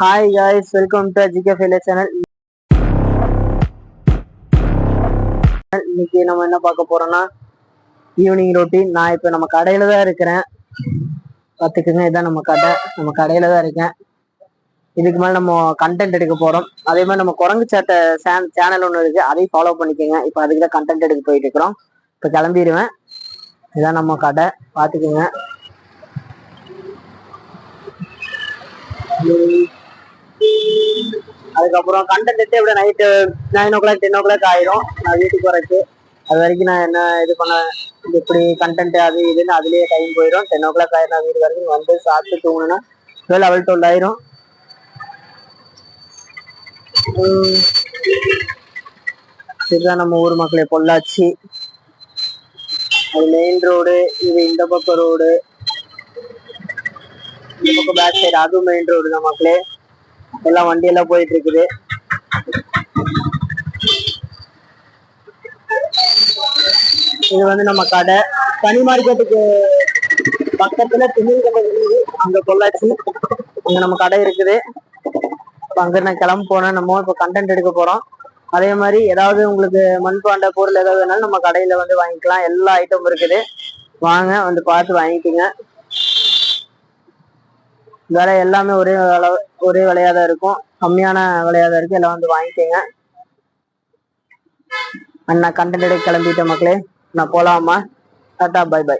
Hi guys, welcome to GK failure channel. இன்னைக்கு நம்ம என்ன பார்க்க போறோம்னா ஈவினிங் ரொட்டீன். நான் இப்போ நம்ம கடையில தான் இருக்கிறேன், பார்த்துக்குங்க. இதான் நம்ம கடை, நம்ம கடையில தான் இருக்கேன். இதுக்கு மேலே நம்ம கண்டென்ட் எடுக்க போறோம். அதே மாதிரி நம்ம குரங்கு சேட்டை சேனல் ஒன்று இருக்கு, அதையும் ஃபாலோ பண்ணிக்கோங்க. இப்போ அதுக்கு தான் கண்டென்ட் எடுக்க போயிட்டு இருக்கிறோம். இப்போ கிளம்பிடுவேன். இதான் நம்ம கடை, பார்த்துக்குங்க. அதுக்கப்புறம் கண்டென்ட் எடுத்து எப்படி நைட்டு 9 o'clock 10 o'clock ஆயிரும் நான் வீட்டுக்கு வரக்கு. அது வரைக்கும் நான் என்ன இது பண்ண, எப்படி கண்டென்ட் அது இதுன்னு அதுலயே டைம் போயிடும். 10 o'clock ஆயிரும் நான் வீடு வரைக்கும் வந்து சாப்பிட்டு தூங்கணும்னா 12 ஆயிரும். இதுதான் நம்ம ஊர் மக்களே, பொள்ளாச்சி. அது மெயின் ரோடு, இது இந்த பக்கம் ரோடு, இந்த பக்கம் பேக் சைடு அதுவும் மெயின் ரோடு தான் மக்களே. எல்லாம் வண்டி எல்லாம் போயிட்டு இருக்குது. இது வந்து நம்ம கடை தனி மார்க்கெட்டுக்கு பக்கத்துல திமிழ் கடை இருக்குது, அங்க பொள்ளாச்சி. அங்க நம்ம கடை இருக்குது. அங்க நான் கிளம்ப போனேன். நம்ம இப்போ கண்டென்ட் எடுக்க போறோம். அதே மாதிரி ஏதாவது உங்களுக்கு மண்பாண்ட பொருள் ஏதாவது வேணாலும் நம்ம கடையில வந்து வாங்கிக்கலாம். எல்லா ஐட்டமும் இருக்குது, வாங்க வந்து பார்த்து வாங்கிக்கோங்க. விலை எல்லாமே ஒரே விலையா தான் இருக்கும், கம்மியான விலையா தான் இருக்கு. எல்லாம் வந்து வாங்கிக்கோங்க. நான் கண்டென்ட் எடுக்க கிளம்பிட்டேன் மக்களே, நான் போலாமா? டாட்டா, பை பை.